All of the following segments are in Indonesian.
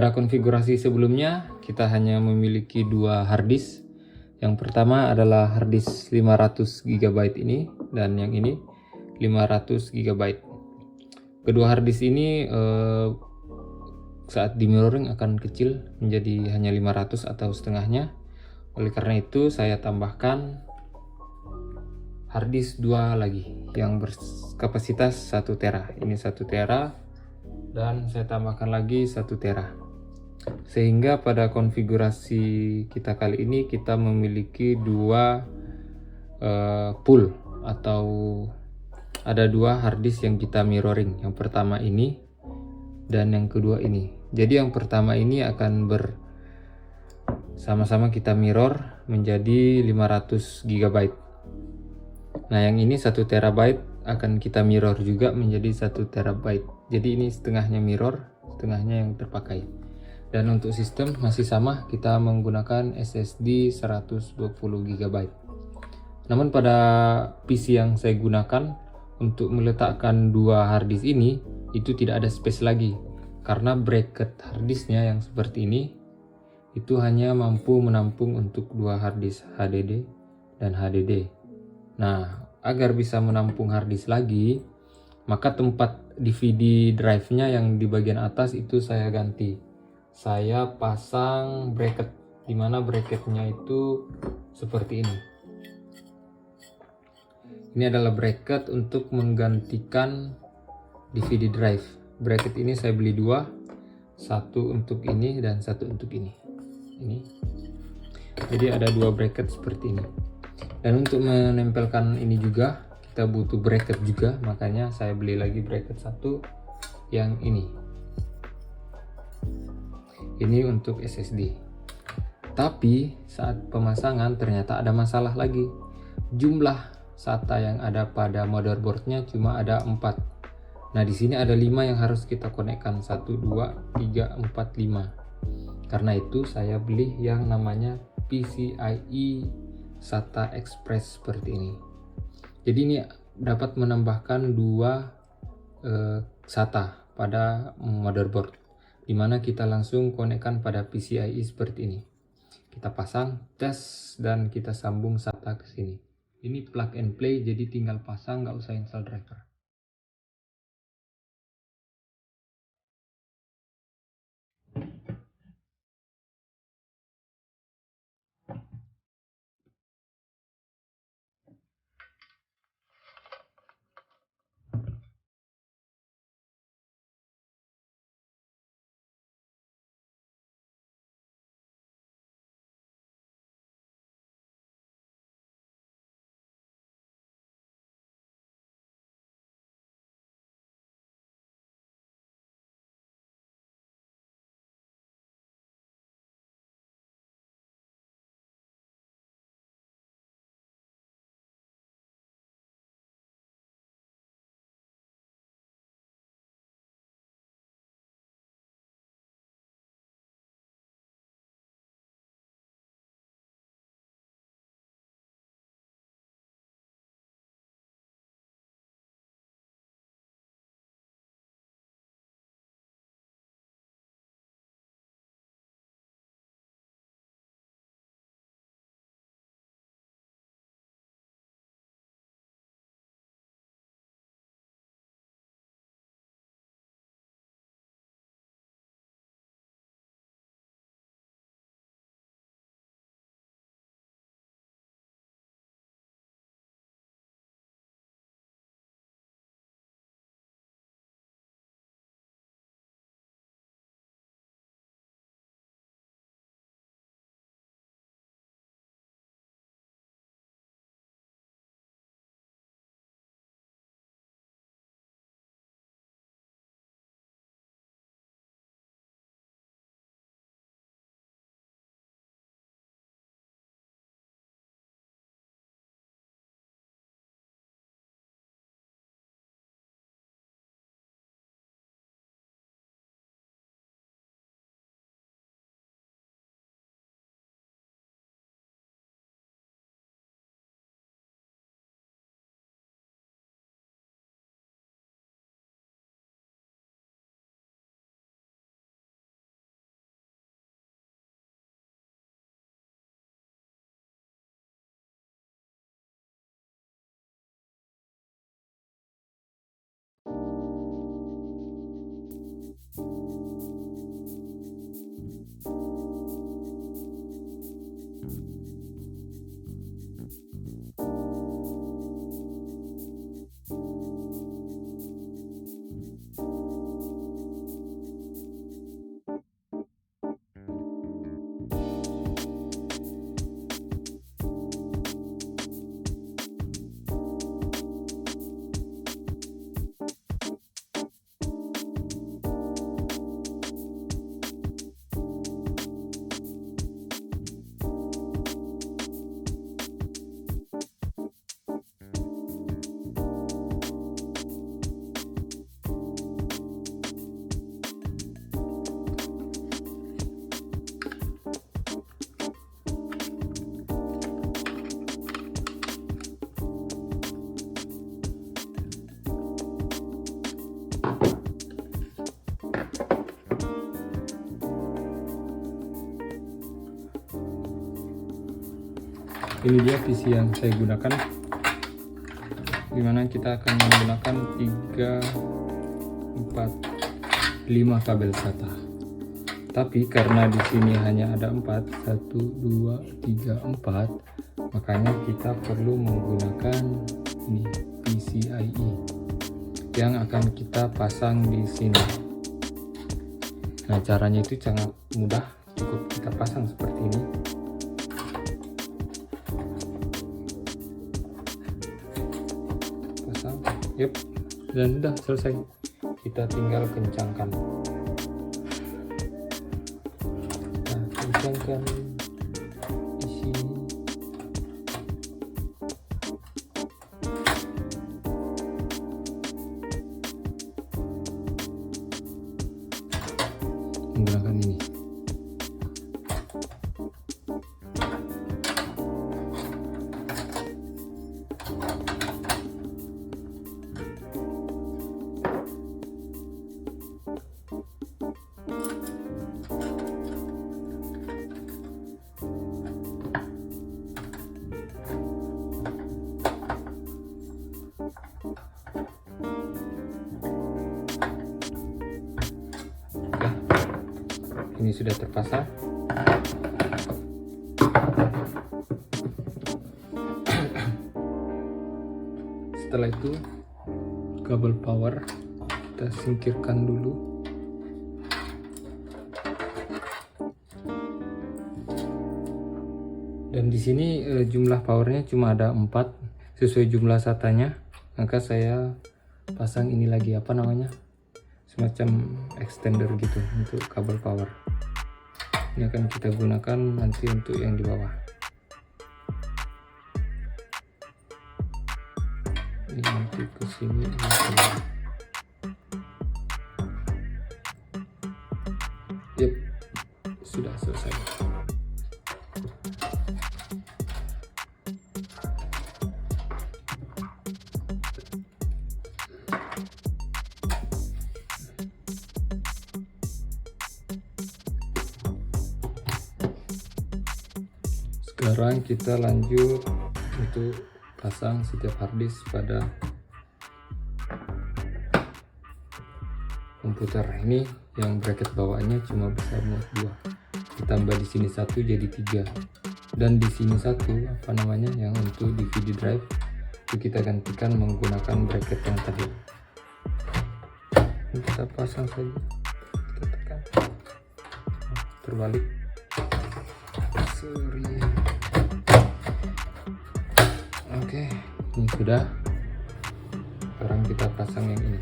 Pada konfigurasi sebelumnya kita hanya memiliki dua harddisk. Yang pertama adalah harddisk 500 GB ini, dan yang ini 500 GB. Kedua harddisk ini saat di mirroring akan kecil menjadi hanya 500 atau setengahnya. Oleh karena itu saya tambahkan harddisk 2 lagi yang berkapasitas 1 tera. Ini 1 tera dan saya tambahkan lagi 1 tera. Sehingga pada konfigurasi kita kali ini kita memiliki dua pool, atau ada dua harddisk yang kita mirroring. Yang pertama ini dan yang kedua ini. Jadi yang pertama ini akan sama-sama kita mirror menjadi 500 GB. Nah, yang ini 1 terabyte akan kita mirror juga menjadi 1 terabyte. Jadi ini setengahnya mirror, setengahnya yang terpakai. Dan untuk sistem masih sama, kita menggunakan SSD 120 GB. Namun pada PC yang saya gunakan untuk meletakkan dua harddisk ini, itu tidak ada space lagi. Karena bracket harddisknya yang seperti ini, itu hanya mampu menampung untuk dua harddisk HDD dan HDD. Nah, agar bisa menampung harddisk lagi, maka tempat DVD drive-nya yang di bagian atas itu saya ganti. Saya pasang bracket, dimana bracketnya itu seperti ini. Ini adalah bracket untuk menggantikan DVD drive. Bracket ini saya beli dua, satu untuk ini dan satu untuk ini. Jadi ada dua bracket seperti ini. Dan untuk menempelkan ini juga kita butuh bracket juga, makanya saya beli lagi bracket satu yang ini. Ini untuk SSD. Tapi saat pemasangan ternyata ada masalah lagi. Jumlah SATA yang ada pada motherboardnya cuma ada 4. Nah, di sini ada 5 yang harus kita konekkan. 1, 2, 3, 4, 5. Karena itu saya beli yang namanya PCIe SATA Express seperti ini. Jadi ini dapat menambahkan 2 SATA pada motherboard, dimana kita langsung konekkan pada PCIe seperti ini. Kita pasang, tes, dan kita sambung SATA ke sini. Ini plug and play, jadi tinggal pasang, nggak usah install driver. Ini dia PC yang saya gunakan, dimana kita akan menggunakan 3, 4, 5 kabel SATA. Tapi karena di sini hanya ada 4, 1, 2, 3, 4, makanya kita perlu menggunakan ini PCIe yang akan kita pasang di sini. Nah, caranya itu sangat mudah, cukup kita pasang seperti ini. Pasang, yep, dan udah selesai. Kita tinggal kencangkan. Nah, kencangkan di sini. Menggunakan ini. Ini sudah terpasang. Setelah itu kabel power kita singkirkan dulu. Dan di sini jumlah powernya cuma ada 4 sesuai jumlah SATA-nya. Maka saya pasang ini lagi, apa namanya, semacam extender gitu untuk kabel power. Ini akan kita gunakan nanti untuk yang di bawah. Ini nanti ke sini. Yep, sudah selesai. Sekarang kita lanjut untuk pasang setiap harddisk pada komputer. Ini yang bracket bawaannya cuma bisa muat 2, ditambah di sini 1 jadi 3, dan di sini 1 apa namanya yang untuk DVD drive itu kita gantikan menggunakan bracket yang tadi. Ini kita pasang saja, kita tekan, terbalik. Sorry. Oke, ini sudah. Sekarang kita pasang yang ini.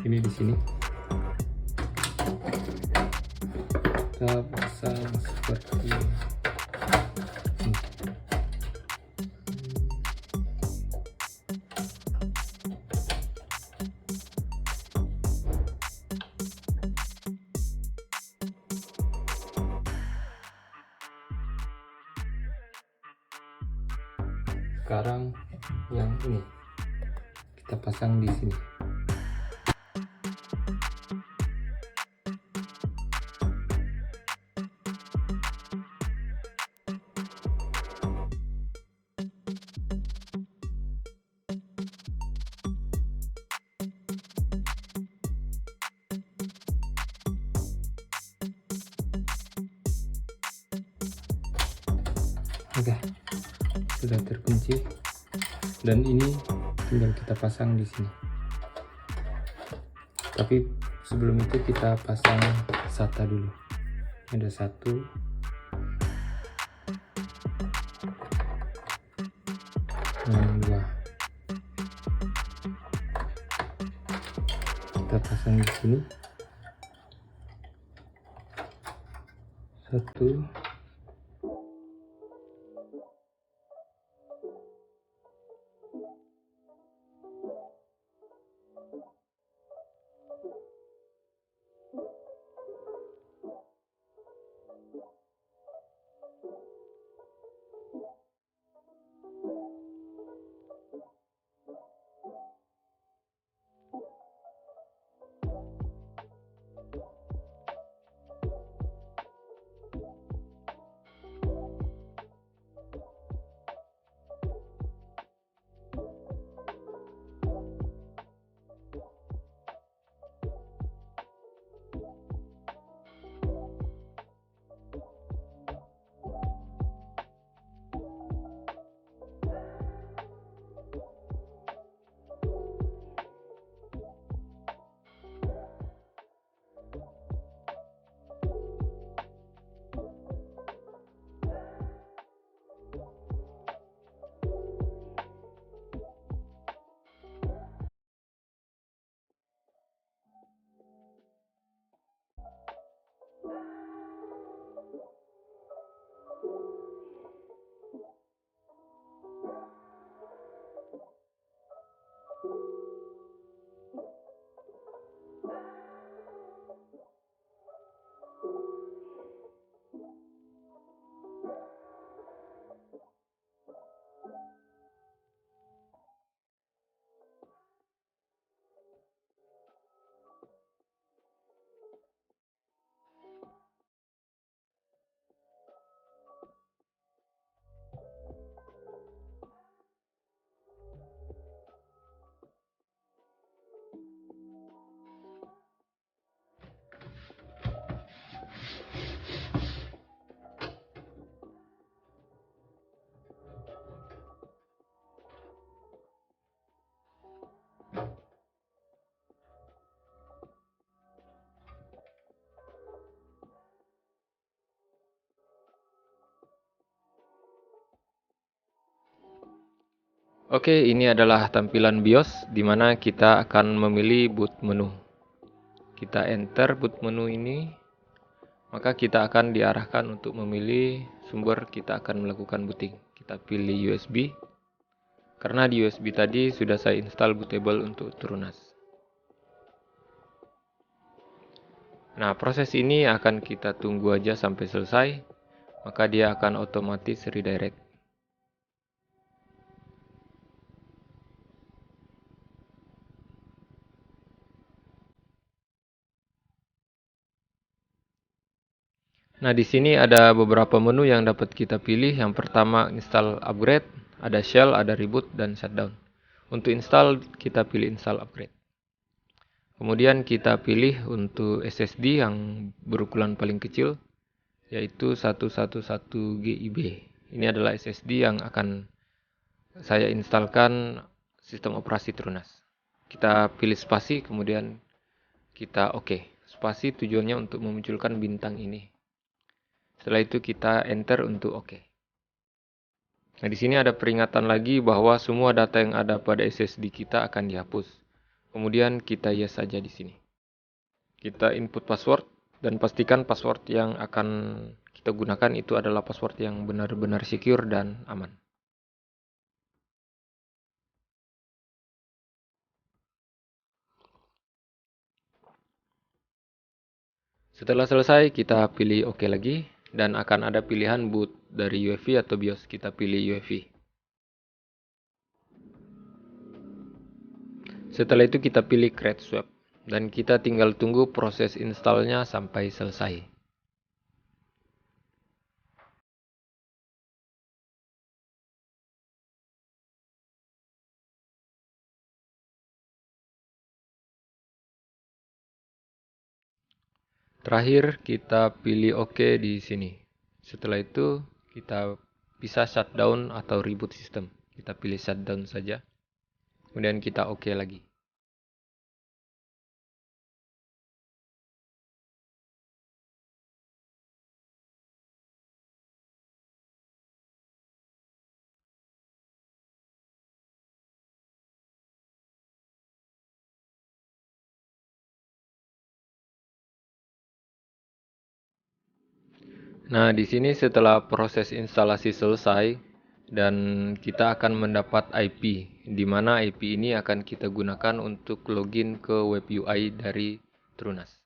Ini di sini. Kita pasang seperti ini. Sekarang yang ini kita pasang di sini. Oke, sudah terkunci, dan ini tinggal kita pasang di sini. Tapi sebelum itu kita pasang SATA dulu. Ada 1, 2. Kita pasang di sini. 1, 2. Oke, ini adalah tampilan BIOS di mana kita akan memilih boot menu. Kita enter boot menu ini, maka kita akan diarahkan untuk memilih sumber kita akan melakukan booting. Kita pilih USB, karena di USB tadi sudah saya install bootable untuk Trunas. Nah, proses ini akan kita tunggu aja sampai selesai, maka dia akan otomatis redirect. Nah, di sini ada beberapa menu yang dapat kita pilih. Yang pertama, install upgrade, ada shell, ada reboot, dan shutdown. Untuk install, kita pilih install upgrade. Kemudian kita pilih untuk SSD yang berukuran paling kecil, yaitu 111 GB. Ini adalah SSD yang akan saya instalkan sistem operasi Trunas. Kita pilih spasi, kemudian kita oke. Spasi tujuannya untuk memunculkan bintang ini. Setelah itu kita enter untuk oke. Nah, di sini ada peringatan lagi bahwa semua data yang ada pada SSD kita akan dihapus. Kemudian kita yes saja di sini. Kita input password dan pastikan password yang akan kita gunakan itu adalah password yang benar-benar secure dan aman. Setelah selesai, kita pilih oke lagi dan akan ada pilihan boot dari UEFI atau BIOS. Kita pilih UEFI. Setelah itu kita pilih create swap dan kita tinggal tunggu proses installnya sampai selesai. Terakhir kita pilih oke di sini. Setelah itu kita bisa shutdown atau reboot sistem. Kita pilih shutdown saja. Kemudian kita oke lagi. Nah, di sini setelah proses instalasi selesai dan kita akan mendapat IP, di mana IP ini akan kita gunakan untuk login ke web UI dari Trunas.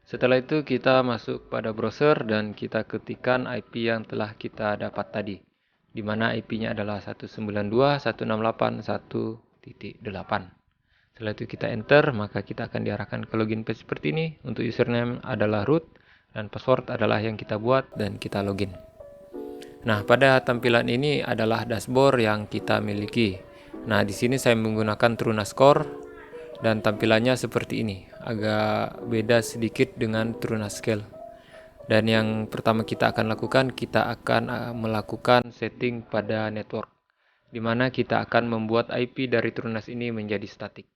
Setelah itu kita masuk pada browser dan kita ketikkan IP yang telah kita dapat tadi, di mana IP-nya adalah 192.168.1.8. Setelah itu kita enter, maka kita akan diarahkan ke login page seperti ini. Untuk username adalah root dan password adalah yang kita buat dan kita login. Nah, pada tampilan ini adalah dashboard yang kita miliki. Nah, di sini saya menggunakan Trunas Core dan tampilannya seperti ini. Agak beda sedikit dengan Trunas Scale. Dan yang pertama kita akan lakukan, kita akan melakukan setting pada network, di mana kita akan membuat IP dari Trunas ini menjadi statik.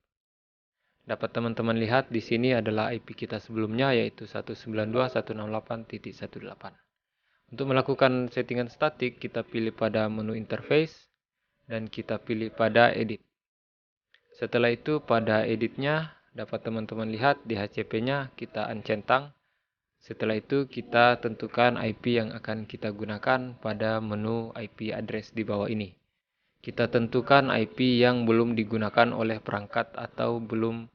Dapat teman-teman lihat di sini adalah IP kita sebelumnya, yaitu 192.168.1.8. Untuk melakukan settingan statik, kita pilih pada menu interface dan kita pilih pada edit. Setelah itu pada editnya dapat teman-teman lihat di HCP-nya kita uncentang. Setelah itu kita tentukan IP yang akan kita gunakan pada menu IP address di bawah ini. Kita tentukan IP yang belum digunakan oleh perangkat atau belum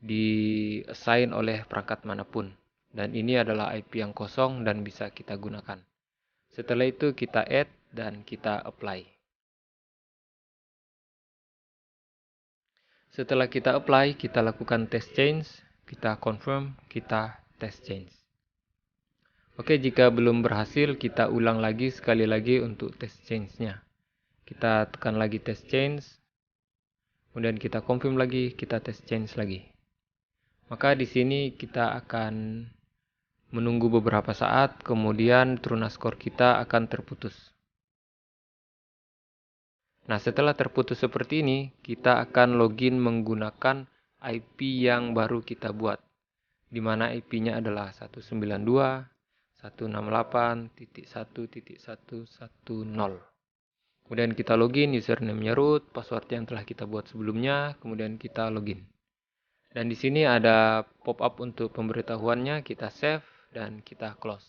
di-assign oleh perangkat manapun. Dan ini adalah IP yang kosong dan bisa kita gunakan. Setelah itu kita add dan kita apply. Setelah kita apply, kita lakukan test change, kita confirm, kita test change. Oke, jika belum berhasil, kita ulang lagi sekali lagi untuk test change-nya. Kita tekan lagi test change, kemudian kita confirm lagi, kita test change lagi. Maka di sini kita akan menunggu beberapa saat, kemudian Trunas Core kita akan terputus. Nah, setelah terputus seperti ini, kita akan login menggunakan IP yang baru kita buat, di mana IP-nya adalah 192.168.1.110. Kemudian kita login, username-nya root, password yang telah kita buat sebelumnya, kemudian kita login. Dan di sini ada pop-up untuk pemberitahuannya, kita save dan kita close.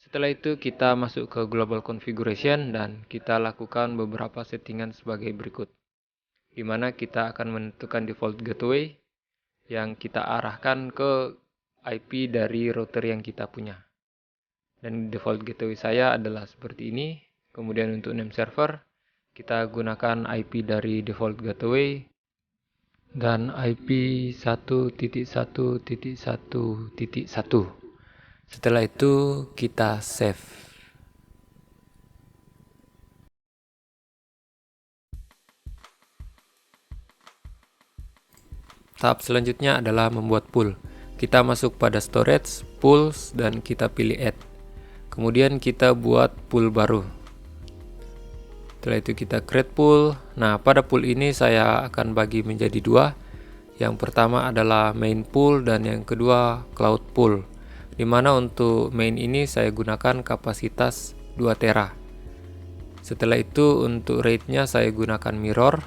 Setelah itu kita masuk ke global configuration dan kita lakukan beberapa settingan sebagai berikut. Di mana kita akan menentukan default gateway yang kita arahkan ke IP dari router yang kita punya. Dan default gateway saya adalah seperti ini. Kemudian untuk name server, kita gunakan IP dari default gateway dan IP 1.1.1.1. Setelah itu kita save. Tahap selanjutnya adalah membuat pool. Kita masuk pada storage, pools, dan kita pilih add. Kemudian kita buat pool baru. Setelah itu kita create pool. Nah, pada pool ini saya akan bagi menjadi dua. Yang pertama adalah main pool dan yang kedua cloud pool. Dimana untuk main ini saya gunakan kapasitas 2 tera. Setelah itu untuk RAID-nya saya gunakan mirror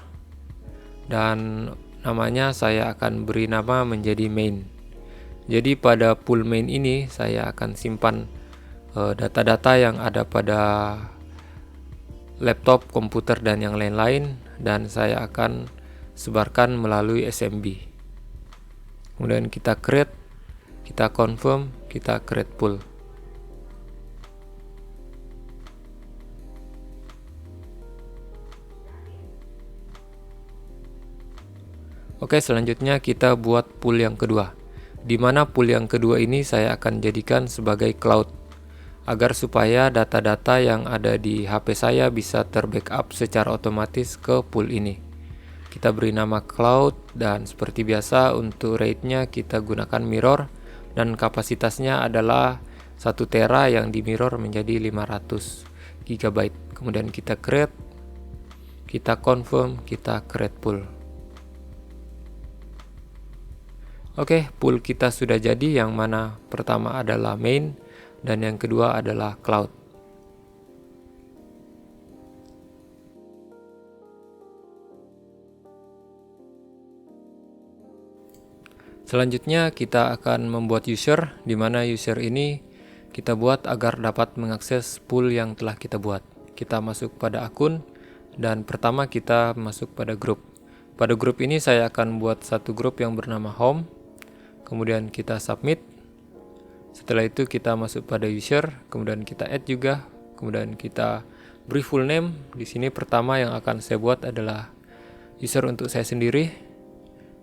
dan namanya saya akan beri nama menjadi main. Jadi pada pool main ini saya akan simpan data-data yang ada pada laptop, komputer dan yang lain-lain, dan saya akan sebarkan melalui SMB. Kemudian kita create, kita confirm, kita create pool. Oke, selanjutnya kita buat pool yang kedua. Di mana pool yang kedua ini saya akan jadikan sebagai cloud, agar supaya data-data yang ada di HP saya bisa terbackup secara otomatis ke pool ini. Kita beri nama cloud dan seperti biasa untuk RAID-nya kita gunakan mirror dan kapasitasnya adalah 1 tera yang di mirror menjadi 500 GB. Kemudian kita create, kita confirm, kita create pool. Oke, pool kita sudah jadi, yang mana pertama adalah main dan yang kedua adalah cloud. Selanjutnya kita akan membuat user, di mana user ini kita buat agar dapat mengakses pool yang telah kita buat. Kita masuk pada akun dan pertama kita masuk pada grup. Pada grup ini saya akan buat satu grup yang bernama home. Kemudian kita submit. Setelah itu kita masuk pada user, kemudian kita add juga, kemudian kita beri full name. Di sini pertama yang akan saya buat adalah user untuk saya sendiri.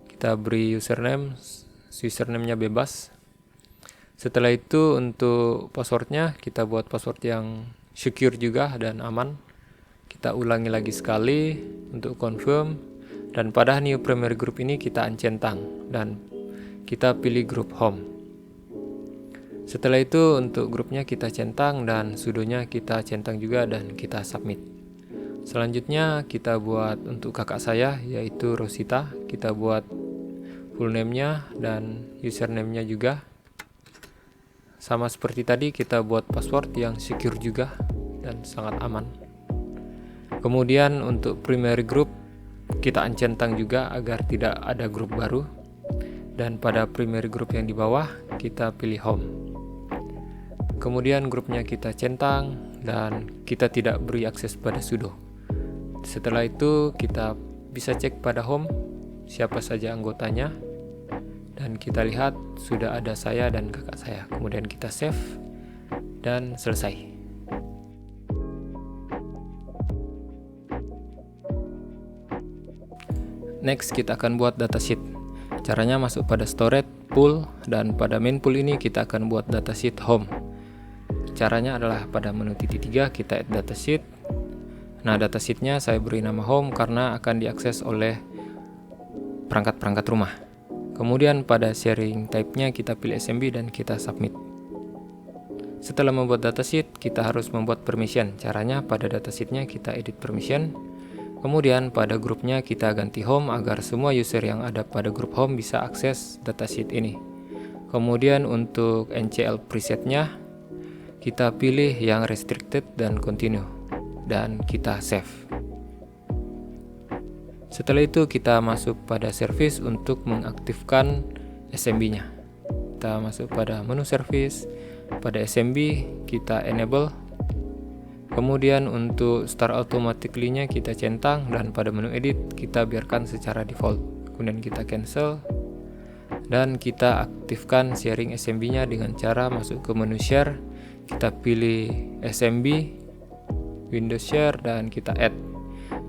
Kita beri username-nya bebas. Setelah itu untuk passwordnya kita buat password yang secure juga dan aman. Kita ulangi lagi sekali untuk confirm, dan pada new primary group ini kita uncentang dan kita pilih grup home. Setelah itu untuk grupnya kita centang dan sudonya kita centang juga dan kita submit. Selanjutnya kita buat untuk kakak saya yaitu Rosita. Kita buat full name-nya dan username-nya juga. Sama seperti tadi kita buat password yang secure juga dan sangat aman. Kemudian untuk primary group kita uncentang juga agar tidak ada grup baru. Dan pada primary group yang di bawah kita pilih home. Kemudian grupnya kita centang dan kita tidak beri akses pada sudo. Setelah itu kita bisa cek pada home siapa saja anggotanya dan kita lihat sudah ada saya dan kakak saya. Kemudian kita save dan selesai. Next kita akan buat datasheet. Caranya masuk pada storage, pool, dan pada main pool ini kita akan buat datasheet home. Caranya adalah pada menu titik 3 kita add datasheet. Nah, datasheetnya saya beri nama home karena akan diakses oleh perangkat-perangkat rumah. Kemudian pada sharing type-nya kita pilih SMB dan kita submit. Setelah membuat datasheet, kita harus membuat permission. Caranya pada datasheetnya kita edit permission. Kemudian pada grupnya kita ganti home agar semua user yang ada pada grup home bisa akses datasheet ini. Kemudian untuk NCL presetnya kita pilih yang restricted dan continue dan kita save. Setelah itu kita masuk pada service untuk mengaktifkan SMB-nya. Kita masuk pada menu service, pada SMB kita enable. Kemudian untuk start automatically-nya kita centang, dan pada menu edit kita biarkan secara default. Kemudian kita cancel dan kita aktifkan sharing SMB-nya dengan cara masuk ke menu share. Kita pilih SMB, Windows Share, dan kita add.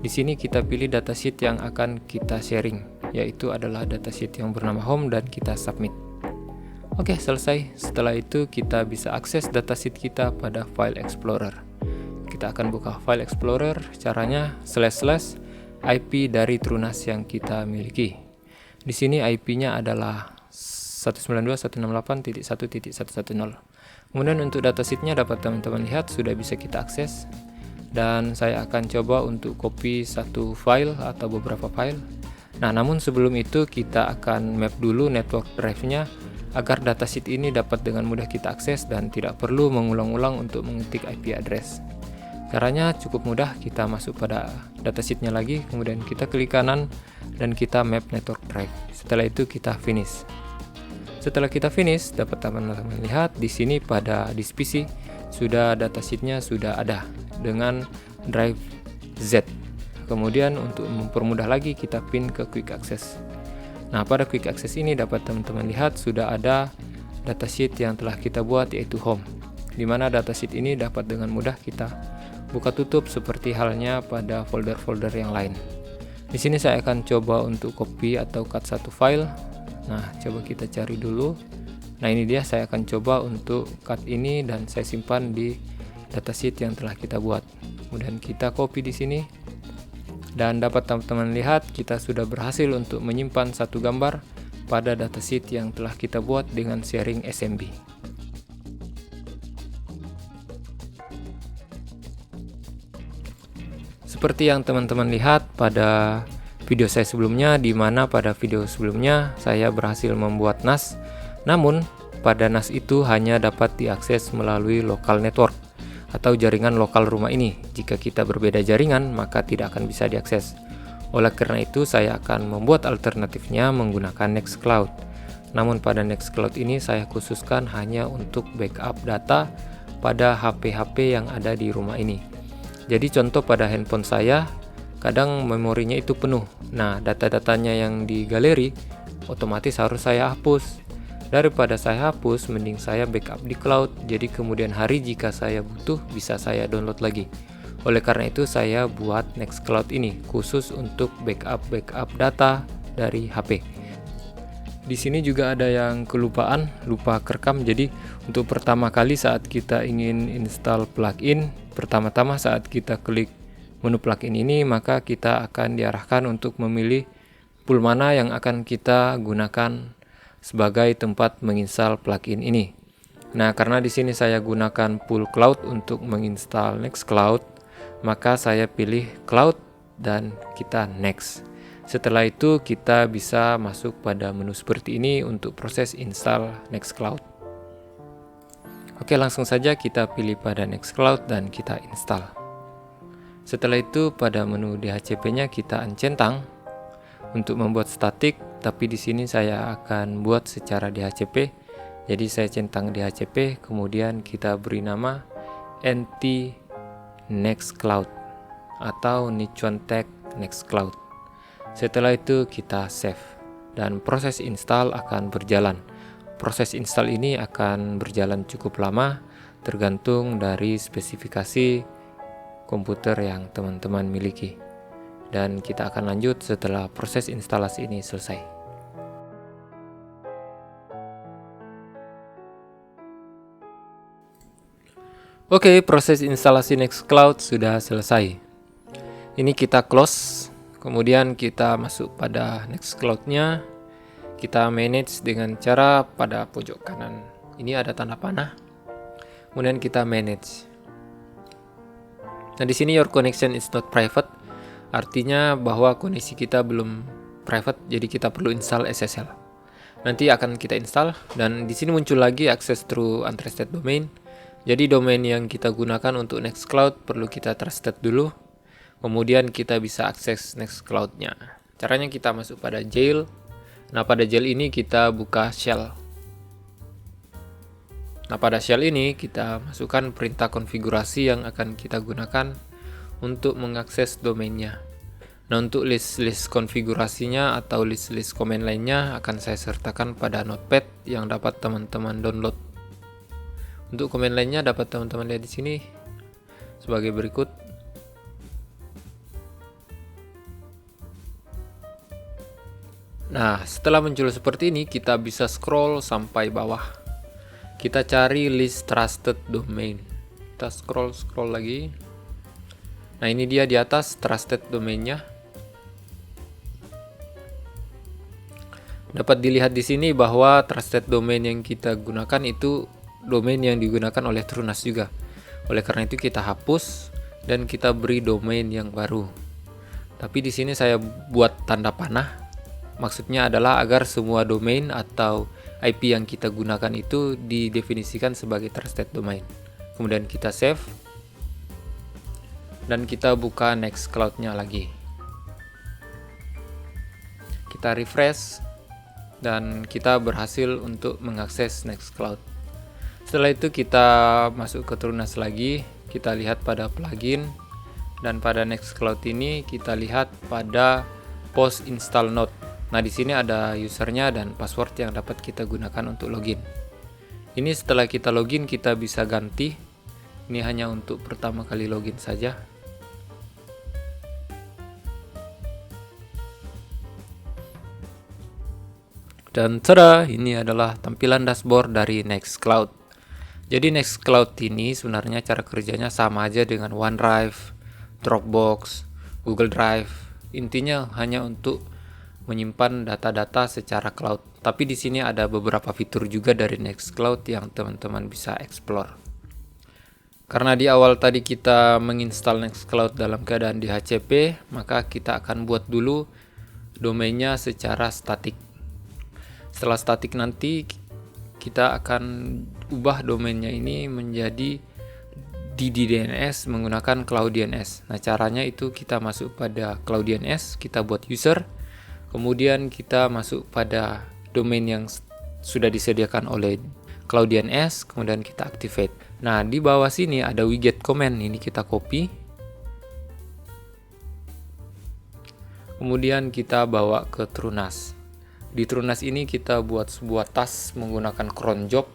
Di sini kita pilih datasheet yang akan kita sharing, yaitu adalah datasheet yang bernama home, dan kita submit. Oke, selesai. Setelah itu kita bisa akses datasheet kita pada File Explorer. Kita akan buka File Explorer. Caranya // IP dari TrueNAS yang kita miliki. Di sini IP-nya adalah 192.168.1.110. Kemudian untuk datasheet-nya dapat teman-teman lihat sudah bisa kita akses. Dan saya akan coba untuk copy satu file atau beberapa file. Nah, namun sebelum itu kita akan map dulu network drive-nya agar datasheet ini dapat dengan mudah kita akses dan tidak perlu mengulang-ulang untuk mengetik IP address. Caranya cukup mudah, kita masuk pada datasheet-nya lagi, kemudian kita klik kanan dan kita map network drive. Setelah itu kita finish. Setelah kita finish, dapat teman-teman lihat di sini pada disk PC sudah datasheet-nya sudah ada dengan drive Z. Kemudian untuk mempermudah lagi kita pin ke quick access. Nah, pada quick access ini dapat teman-teman lihat sudah ada datasheet yang telah kita buat, yaitu home, di mana datasheet ini dapat dengan mudah kita buka tutup seperti halnya pada folder-folder yang lain. Di sini saya akan coba untuk copy atau cut satu file. Nah, coba kita cari dulu. Nah, ini dia, saya akan coba untuk cut ini dan saya simpan di datasheet yang telah kita buat. Kemudian kita copy di sini. Dan dapat teman-teman lihat kita sudah berhasil untuk menyimpan satu gambar pada datasheet yang telah kita buat dengan sharing SMB. Seperti yang teman-teman lihat pada video saya sebelumnya, di mana pada video sebelumnya saya berhasil membuat NAS, namun pada NAS itu hanya dapat diakses melalui local network atau jaringan lokal rumah ini. Jika kita berbeda jaringan, maka tidak akan bisa diakses. Oleh karena itu, saya akan membuat alternatifnya menggunakan Nextcloud. Namun pada Nextcloud ini saya khususkan hanya untuk backup data pada HP-HP yang ada di rumah ini. Jadi contoh pada handphone saya, kadang memorinya itu penuh. Nah, data-datanya yang di galeri otomatis harus saya hapus. Daripada saya hapus, mending saya backup di cloud. Jadi kemudian hari jika saya butuh, bisa saya download lagi. Oleh karena itu saya buat Nextcloud ini khusus untuk backup data dari HP. Di sini juga ada yang kelupaan, lupa kerekam. Jadi untuk pertama kali saat kita ingin install plugin, pertama-tama saat kita klik menu plugin ini, maka kita akan diarahkan untuk memilih pool mana yang akan kita gunakan sebagai tempat menginstal plugin ini. Nah, karena di sini saya gunakan pool cloud untuk menginstal Nextcloud, maka saya pilih cloud dan kita next. Setelah itu kita bisa masuk pada menu seperti ini untuk proses install Nextcloud. Oke, langsung saja kita pilih pada Nextcloud dan kita install. Setelah itu pada menu DHCP-nya kita uncentang untuk membuat statik, tapi di sini saya akan buat secara DHCP. Jadi saya centang DHCP, kemudian kita beri nama NT Nextcloud atau Nichuan Tech Nextcloud. Setelah itu kita save dan proses install akan berjalan. Proses install ini akan berjalan cukup lama tergantung dari spesifikasi komputer yang teman-teman miliki. Dan kita akan lanjut setelah proses instalasi ini selesai. Oke, proses instalasi Nextcloud sudah selesai. Ini kita close. Kemudian kita masuk pada Nextcloud-nya. Kita manage dengan cara pada pojok kanan ini ada tanda panah. Kemudian kita manage. Nah, di sini your connection is not private, artinya bahwa koneksi kita belum private, jadi kita perlu install SSL. Nanti akan kita install, dan di sini muncul lagi access through untrusted domain. Jadi domain yang kita gunakan untuk Nextcloud perlu kita trusted dulu, kemudian kita bisa akses Nextcloud-nya. Caranya kita masuk pada jail. Nah, pada jail ini kita buka shell. Nah, pada shell ini kita masukkan perintah konfigurasi yang akan kita gunakan untuk mengakses domainnya. Nah, untuk list-list konfigurasinya atau list-list komen lainnya akan saya sertakan pada notepad yang dapat teman-teman download. Untuk komen lainnya dapat teman-teman lihat di sini sebagai berikut. Nah, setelah muncul seperti ini, kita bisa scroll sampai bawah. Kita cari list trusted domain. Kita scroll lagi. Nah, ini dia di atas trusted domainnya. Dapat dilihat di sini bahwa trusted domain yang kita gunakan itu domain yang digunakan oleh Trunas juga. Oleh karena itu kita hapus dan kita beri domain yang baru. Tapi di sini saya buat tanda panah. Maksudnya adalah agar semua domain atau IP yang kita gunakan itu didefinisikan sebagai trusted domain. Kemudian kita save dan kita buka Nextcloud-nya lagi. Kita refresh dan kita berhasil untuk mengakses Nextcloud. Setelah itu kita masuk ke Trunas lagi, kita lihat pada plugin, dan pada Nextcloud ini kita lihat pada post install node. Nah, di sini ada usernya dan password yang dapat kita gunakan untuk login. Ini setelah kita login kita bisa ganti. Ini hanya untuk pertama kali login saja. Dan tada, ini adalah tampilan dashboard dari Nextcloud. Jadi Nextcloud ini sebenarnya cara kerjanya sama aja dengan OneDrive, Dropbox, Google Drive. Intinya hanya untuk menyimpan data-data secara cloud. Tapi di sini ada beberapa fitur juga dari Nextcloud yang teman-teman bisa explore. Karena di awal tadi kita menginstal Nextcloud dalam keadaan di HCP, maka kita akan buat dulu domainnya secara statik. Setelah statik nanti kita akan ubah domainnya ini menjadi DDNS menggunakan CloudDNS. Nah, caranya itu kita masuk pada CloudDNS, kita buat user, kemudian kita masuk pada domain yang sudah disediakan oleh CloudDNS, kemudian kita activate. Nah, di bawah sini ada widget comment, ini kita copy. Kemudian kita bawa ke Trunas. Di Trunas ini kita buat sebuah task menggunakan cron job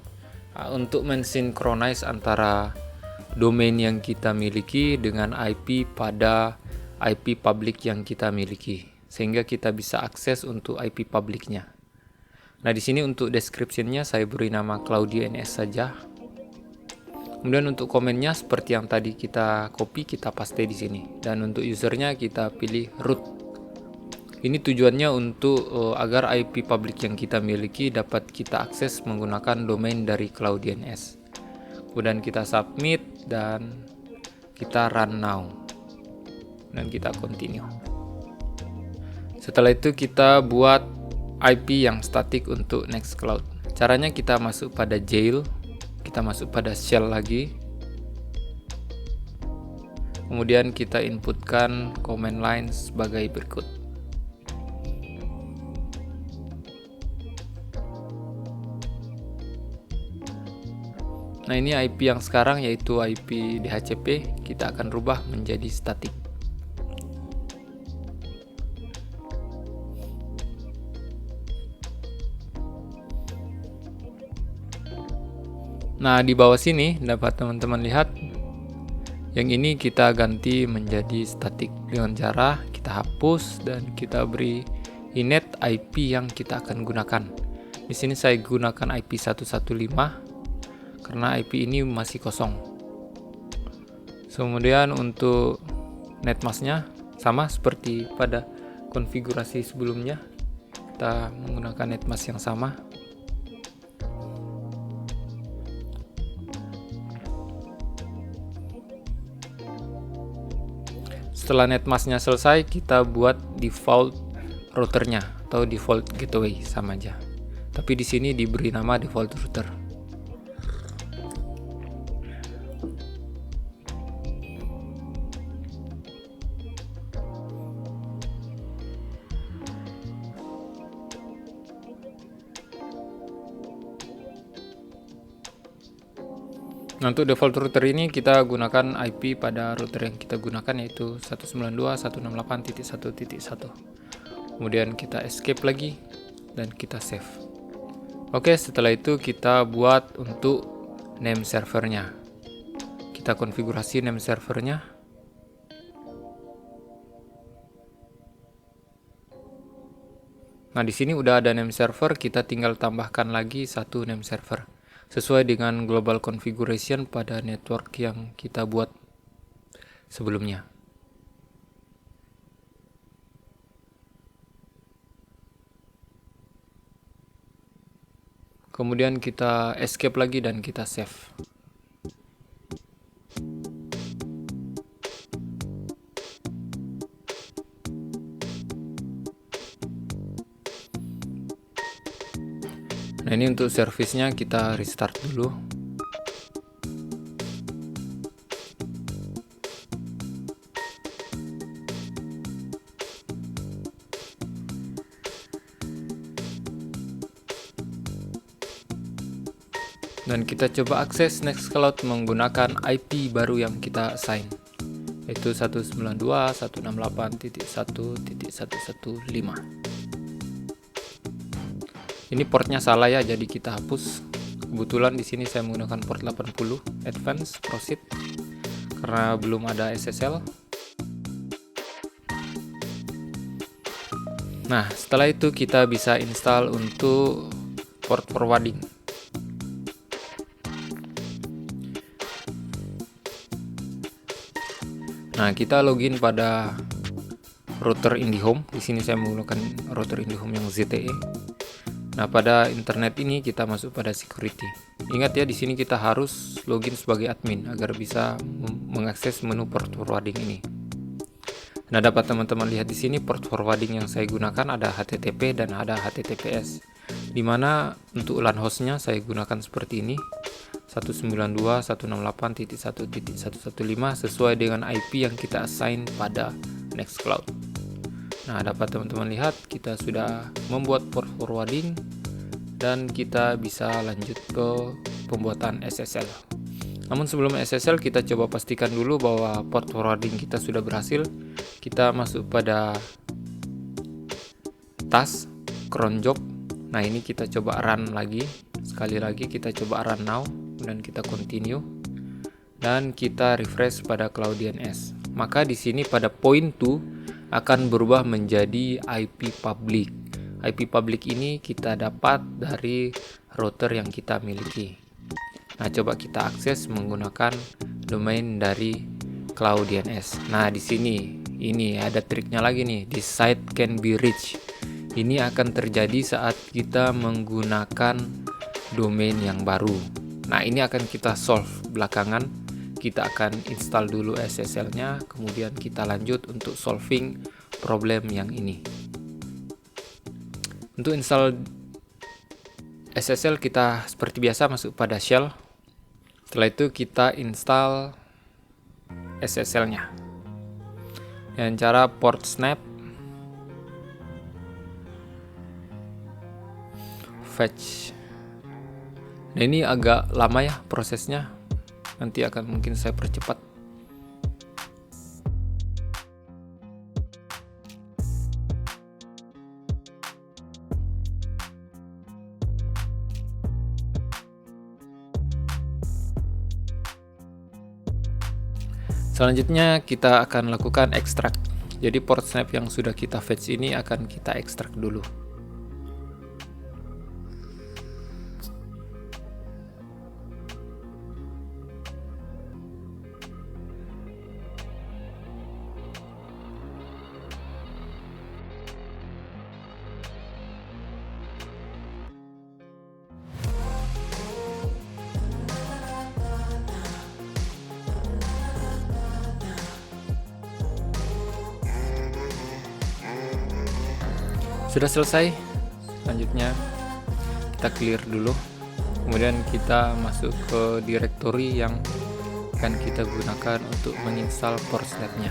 untuk mensinkronize antara domain yang kita miliki dengan IP pada IP public yang kita miliki, sehingga kita bisa akses untuk IP publiknya. Nah, di sini untuk description-nya saya beri nama CloudDNS saja. Kemudian untuk komennya seperti yang tadi kita copy, kita paste di sini. Dan untuk usernya kita pilih root. Ini tujuannya untuk agar IP public yang kita miliki dapat kita akses menggunakan domain dari CloudDNS. Kemudian kita submit dan kita run now. Dan kita continue. Setelah itu kita buat IP yang statik untuk Nextcloud. Caranya kita masuk pada jail, kita masuk pada shell lagi. Kemudian kita inputkan command line sebagai berikut. Nah, ini IP yang sekarang yaitu IP DHCP, kita akan rubah menjadi statik. Nah, di bawah sini dapat teman-teman lihat yang ini kita ganti menjadi statik dengan cara kita hapus dan kita beri init IP yang kita akan gunakan. Di sini saya gunakan IP 115 karena IP ini masih kosong. Kemudian untuk netmasknya sama seperti pada konfigurasi sebelumnya, kita menggunakan netmask yang sama. Setelah netmasknya selesai, kita buat default routernya atau default gateway, sama aja. tapi di sini diberi nama default router. Nah, untuk default router ini kita gunakan IP pada router yang kita gunakan, yaitu 192.168.1.1. Kemudian kita escape lagi dan kita save. Oke, setelah itu kita buat untuk name servernya. Kita konfigurasi name servernya. Nah, di sini udah ada name server, kita tinggal tambahkan lagi satu name server sesuai dengan global configuration pada network yang kita buat sebelumnya. Kemudian kita escape lagi dan kita save. Nah, ini untuk servisnya kita restart dulu. Dan kita coba akses Nextcloud menggunakan IP baru yang kita assign, yaitu 192.168.1.115. Ini portnya salah ya, jadi kita hapus. Kebetulan di sini saya menggunakan port 80 Advance Proceed karena belum ada SSL. Nah, setelah itu kita bisa install untuk port forwarding. Nah, kita login pada router IndiHome. Di sini saya menggunakan router IndiHome yang ZTE. Nah, pada internet ini kita masuk pada security. Ingat ya, di sini kita harus login sebagai admin agar bisa mengakses menu port forwarding ini. Nah, dapat teman-teman lihat di sini port forwarding yang saya gunakan ada HTTP dan ada HTTPS. Dimana untuk LAN hostnya saya gunakan seperti ini, 192.168.1.115 sesuai dengan IP yang kita assign pada Nextcloud. Nah, dapat teman-teman lihat kita sudah membuat port forwarding dan kita bisa lanjut ke pembuatan SSL. Namun sebelum SSL kita coba pastikan dulu bahwa port forwarding kita sudah berhasil. Kita masuk pada task cron job. Nah, ini kita coba run lagi. Sekali lagi kita coba run now dan kita continue dan kita refresh pada Cloud DNS. Maka di sini pada point 2 akan berubah menjadi IP public. IP public ini kita dapat dari router yang kita miliki. Nah, coba kita akses menggunakan domain dari Cloud DNS. Nah, di sini ini ada triknya lagi nih. This site can be reached. Ini akan terjadi saat kita menggunakan domain yang baru. Nah, ini akan kita solve belakangan. Kita akan install dulu SSL-nya, kemudian kita lanjut untuk solving problem yang ini. Untuk install SSL kita seperti biasa masuk pada shell. Setelah itu kita install SSL-nya. Dengan cara port snap, fetch. Nah, ini agak lama ya prosesnya. Nanti akan mungkin saya percepat. Selanjutnya kita akan lakukan ekstrak. Jadi port snap yang sudah kita fetch ini akan kita ekstrak dulu. Sudah selesai. Selanjutnya kita clear dulu, kemudian kita masuk ke directory yang akan kita gunakan untuk menginstal Korsletnya.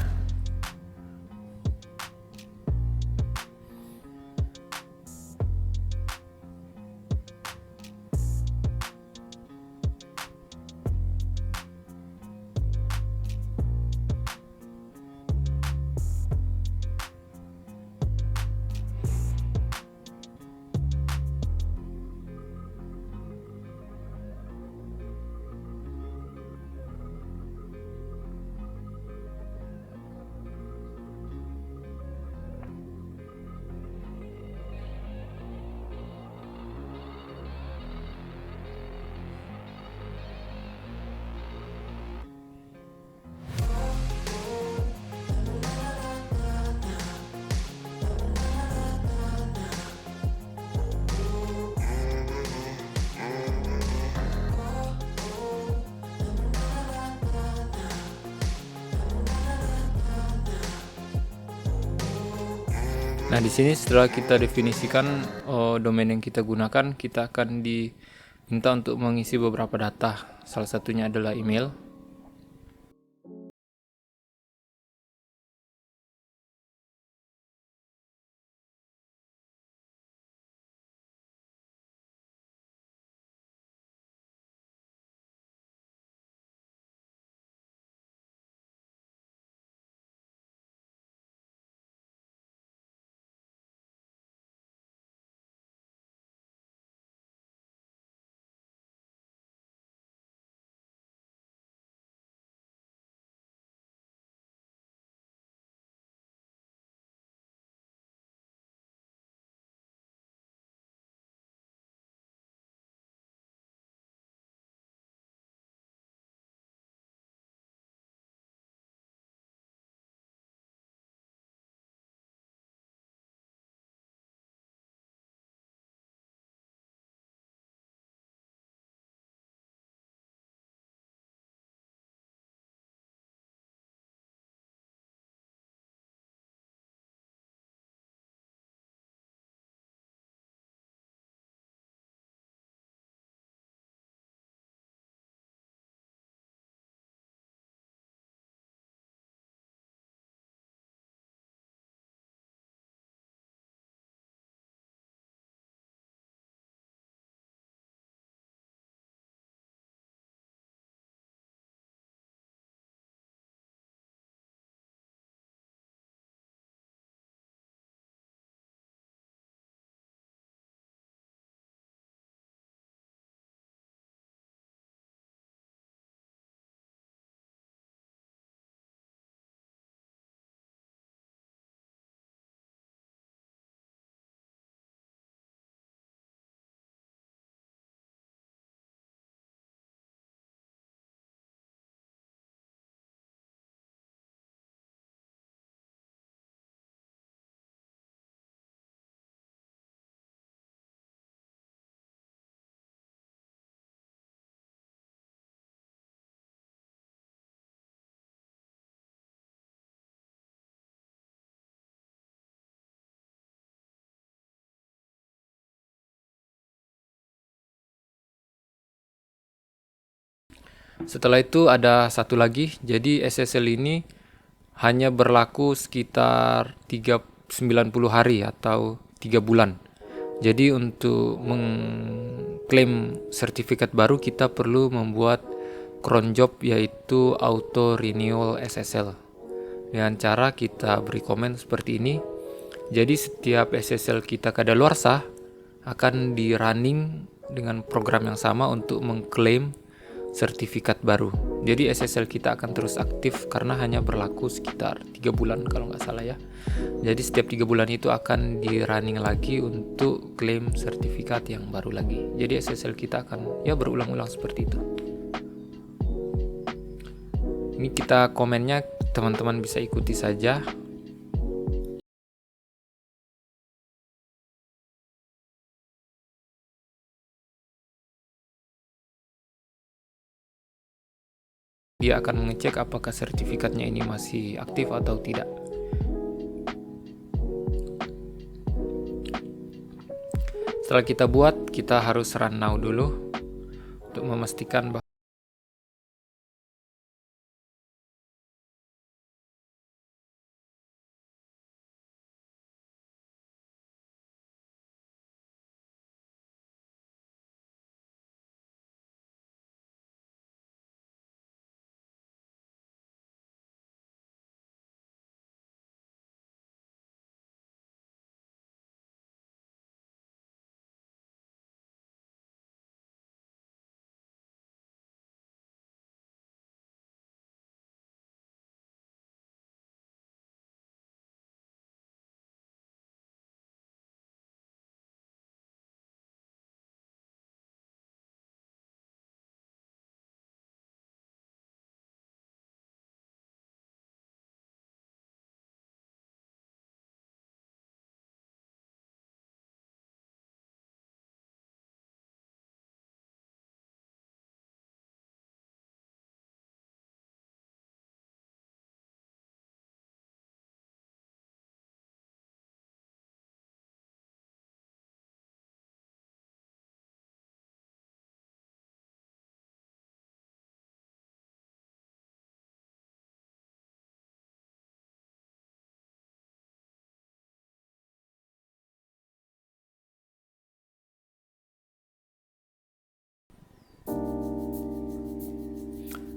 Nah, di sini setelah kita definisikan domain yang kita gunakan, kita akan diminta untuk mengisi beberapa data. Salah satunya adalah email. Setelah itu ada satu lagi, jadi SSL ini hanya berlaku sekitar 90 hari atau 3 bulan. Jadi untuk mengklaim sertifikat baru kita perlu membuat cron job, yaitu auto renewal SSL. Dengan cara kita beri komen seperti ini. Jadi setiap SSL kita kadaluarsa akan di running dengan program yang sama untuk mengklaim sertifikat baru. Jadi SSL kita akan terus aktif karena hanya berlaku sekitar 3 bulan kalau nggak salah ya. Jadi setiap 3 bulan itu akan di running lagi untuk klaim sertifikat yang baru lagi. Jadi SSL kita akan ya berulang-ulang seperti itu. Ini kita komennya, teman-teman bisa ikuti saja. Dia akan mengecek apakah sertifikatnya ini masih aktif atau tidak. Setelah kita buat, kita harus run now dulu untuk memastikan bahwa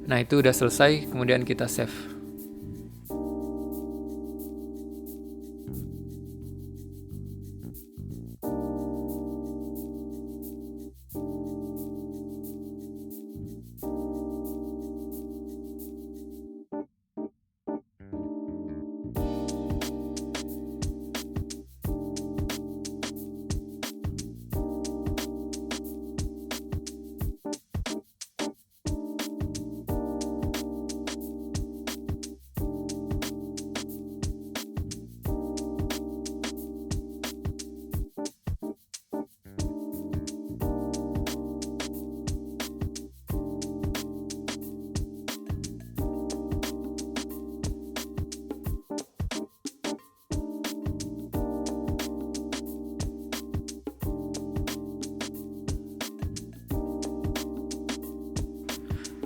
nah itu udah selesai, kemudian kita save.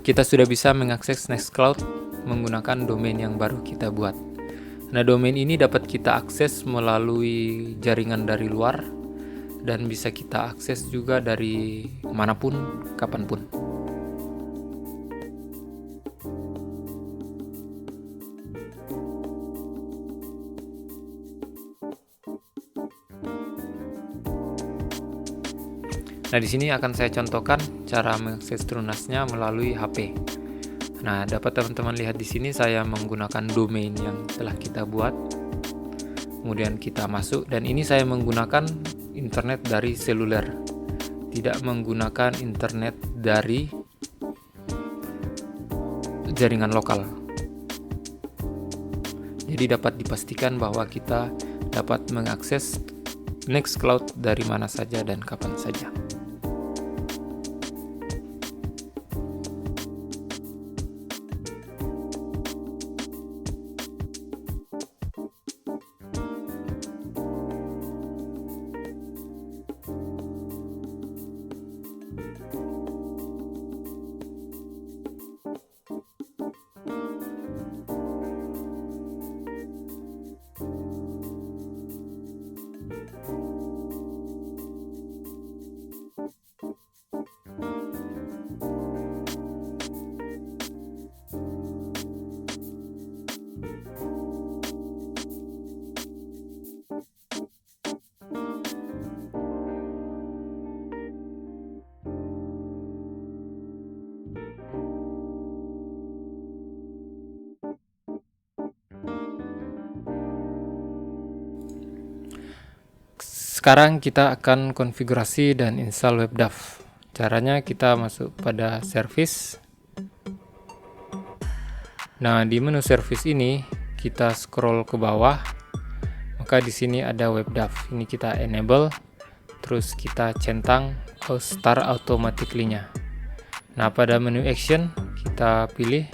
Kita sudah bisa mengakses Nextcloud menggunakan domain yang baru kita buat. Nah, domain ini dapat kita akses melalui jaringan dari luar dan bisa kita akses juga dari manapun, kapanpun. Nah, di sini akan saya contohkan cara mengakses Trunasnya melalui HP. Nah, dapat teman-teman lihat di sini saya menggunakan domain yang telah kita buat. Kemudian kita masuk, dan ini saya menggunakan internet dari seluler, tidak menggunakan internet dari jaringan lokal. Jadi dapat dipastikan bahwa kita dapat mengakses Nextcloud dari mana saja dan kapan saja. Sekarang kita akan konfigurasi dan install WebDAV. Caranya kita masuk pada service. Nah, di menu service ini kita scroll ke bawah. Maka di sini ada WebDAV. Ini kita enable. Terus kita centang start automatically-nya. Nah, pada menu action kita pilih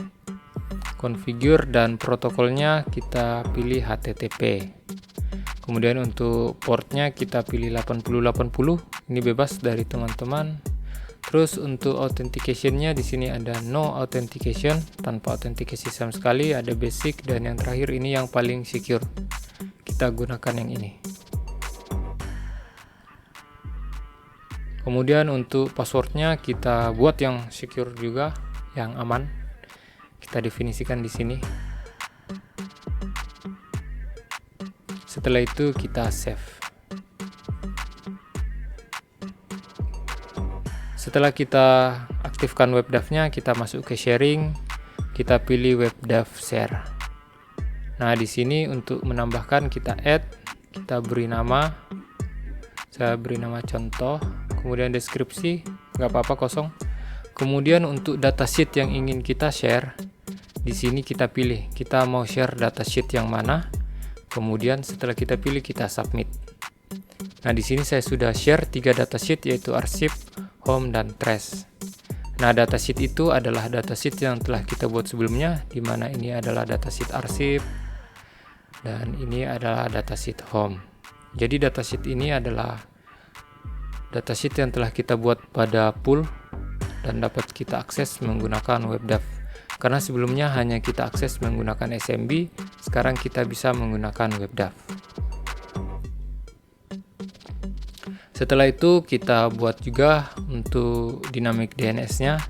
configure dan protokolnya kita pilih HTTP. Kemudian untuk portnya kita pilih 8080 Ini bebas dari teman-teman. Terus untuk authentication-nya di sini ada no authentication, tanpa authentication sama sekali, ada basic, dan yang terakhir ini yang paling secure. Kita gunakan yang ini. Kemudian untuk passwordnya kita buat yang secure juga, yang aman. Kita definisikan di sini. Setelah itu kita save. Setelah kita aktifkan WebDAV-nya, kita masuk ke sharing, kita pilih WebDAV share. Nah, di sini untuk menambahkan kita add, kita beri nama. Saya beri nama contoh, kemudian deskripsi, nggak apa-apa kosong. Kemudian untuk datasheet yang ingin kita share, di sini kita pilih, kita mau share datasheet yang mana. Kemudian setelah kita pilih, kita submit. Nah, di sini saya sudah share 3 datasheet, yaitu arsip, home, dan trash. Nah, datasheet itu adalah datasheet yang telah kita buat sebelumnya, di mana ini adalah datasheet arsip dan ini adalah datasheet home. Jadi datasheet ini adalah datasheet yang telah kita buat pada pool dan dapat kita akses menggunakan WebDAV. Karena sebelumnya hanya kita akses menggunakan SMB, sekarang kita bisa menggunakan WebDAV. Setelah itu kita buat juga untuk dynamic DNS-nya.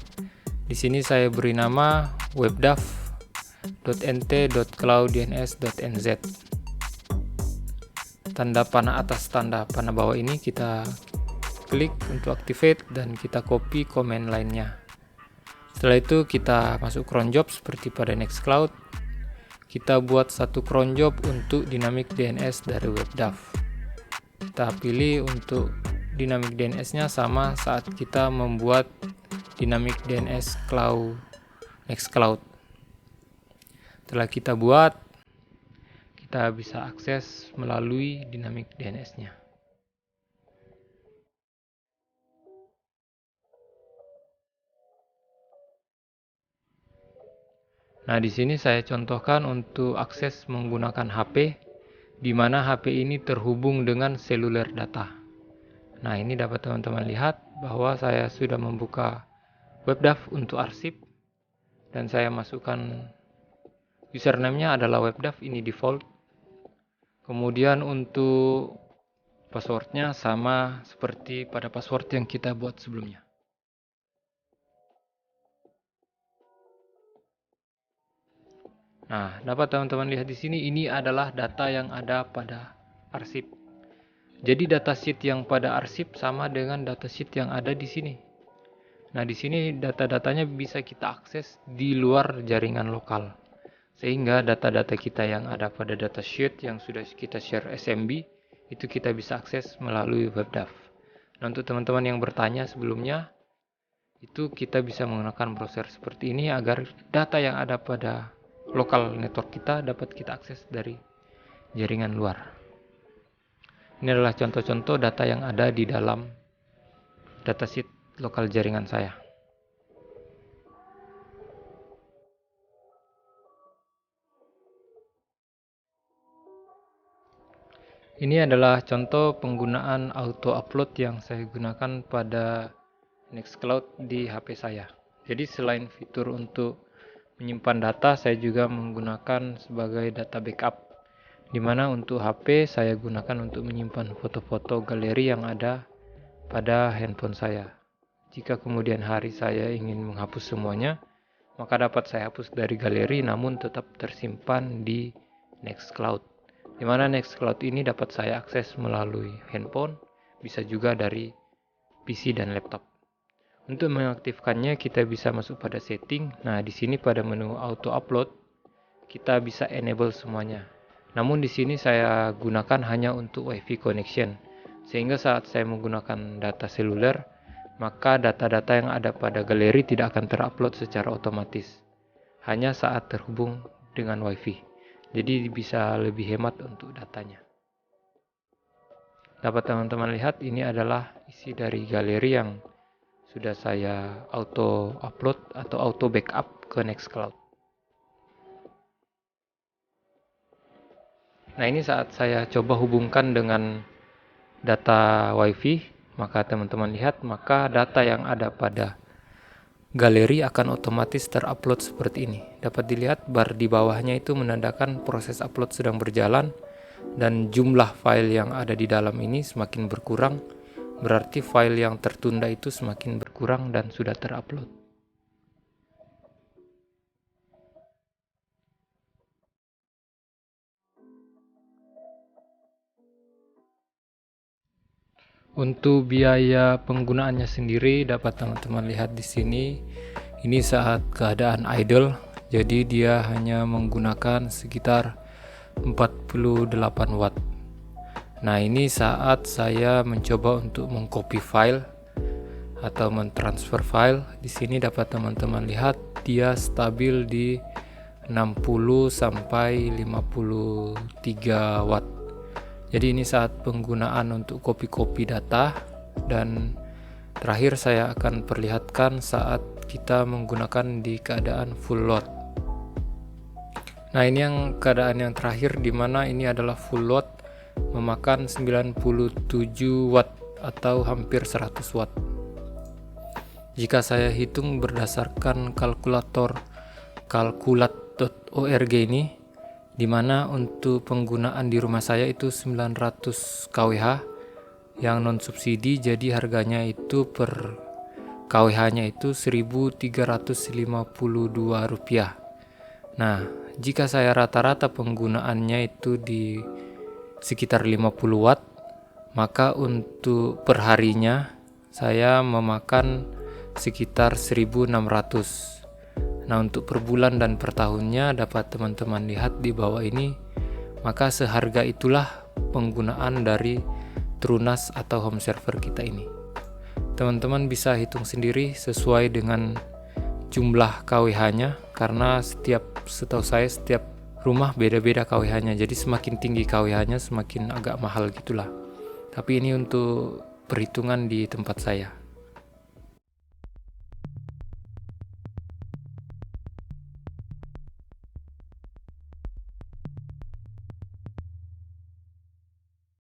Di sini saya beri nama webdav.nt.clouddns.nz. Tanda panah atas, tanda panah bawah ini kita klik untuk activate dan kita copy command lainnya. Setelah itu kita masuk cron job seperti pada Nextcloud. Kita buat satu cron job untuk dynamic DNS dari WebDAV. Kita pilih untuk dynamic DNS-nya sama saat kita membuat dynamic DNS cloud Nextcloud. Setelah kita buat, kita bisa akses melalui dynamic DNS-nya. Nah, di sini saya contohkan untuk akses menggunakan HP, di mana HP ini terhubung dengan seluler data. Nah, ini dapat teman-teman lihat bahwa saya sudah membuka WebDAV untuk arsip dan saya masukkan username-nya adalah WebDAV, ini default. Kemudian untuk password-nya sama seperti pada password yang kita buat sebelumnya. Nah, dapat teman-teman lihat di sini, ini adalah data yang ada pada arsip. Jadi datasheet yang pada arsip sama dengan datasheet yang ada di sini. Nah, di sini data-datanya bisa kita akses di luar jaringan lokal. Sehingga data-data kita yang ada pada datasheet yang sudah kita share SMB, itu kita bisa akses melalui WebDAV. Nah, untuk teman-teman yang bertanya sebelumnya, itu kita bisa menggunakan browser seperti ini agar data yang ada pada lokal network kita dapat kita akses dari jaringan luar. Ini adalah contoh-contoh data yang ada di dalam datasheet lokal jaringan saya. Ini adalah contoh penggunaan auto upload yang saya gunakan pada Nextcloud di HP saya. Jadi selain fitur untuk menyimpan data, saya juga menggunakan sebagai data backup, di mana untuk HP saya gunakan untuk menyimpan foto-foto galeri yang ada pada handphone saya. Jika kemudian hari saya ingin menghapus semuanya, maka dapat saya hapus dari galeri namun tetap tersimpan di Nextcloud. Di mana Nextcloud ini dapat saya akses melalui handphone, bisa juga dari PC dan laptop. Untuk mengaktifkannya kita bisa masuk pada setting. Nah, di sini pada menu auto upload kita bisa enable semuanya. Namun di sini saya gunakan hanya untuk WiFi connection. Sehingga saat saya menggunakan data seluler, maka data-data yang ada pada galeri tidak akan terupload secara otomatis. Hanya saat terhubung dengan WiFi. Jadi bisa lebih hemat untuk datanya. Dapat teman-teman lihat ini adalah isi dari galeri yang sudah saya auto upload atau auto backup ke Nextcloud. Nah, ini saat saya coba hubungkan dengan data WiFi, maka teman-teman lihat, maka data yang ada pada galeri akan otomatis terupload seperti ini. Dapat dilihat bar di bawahnya itu menandakan proses upload sedang berjalan, dan jumlah file yang ada di dalam ini semakin berkurang, berarti file yang tertunda itu semakin berkurang dan sudah terupload. Untuk biaya penggunaannya sendiri dapat teman-teman lihat di sini. Ini saat keadaan idle, jadi dia hanya menggunakan sekitar 48 watt. Nah, ini saat saya mencoba untuk mengcopy file atau mentransfer file. Di sini dapat teman-teman lihat dia stabil di 60 sampai 53 watt. Jadi ini saat penggunaan untuk copy data, dan terakhir saya akan perlihatkan saat kita menggunakan di keadaan full load. Nah, ini yang keadaan yang terakhir, di mana ini adalah full load memakan 97 watt atau hampir 100 watt. Jika saya hitung berdasarkan kalkulator kalkulat.org ini, di mana untuk penggunaan di rumah saya itu 900 kWh yang non subsidi, jadi harganya itu per kWh-nya itu Rp1.352. Nah, jika saya rata-rata penggunaannya itu di sekitar 50 watt, maka untuk perharinya saya memakan sekitar 1.600. Nah, untuk per bulan dan per tahunnya dapat teman-teman lihat di bawah ini, maka seharga itulah penggunaan dari TrueNAS atau home server kita ini. Teman-teman bisa hitung sendiri sesuai dengan jumlah kWh-nya, karena setahu saya setiap rumah beda-beda kWh-nya, jadi semakin tinggi kWh-nya semakin agak mahal gitulah. Tapi ini untuk perhitungan di tempat saya.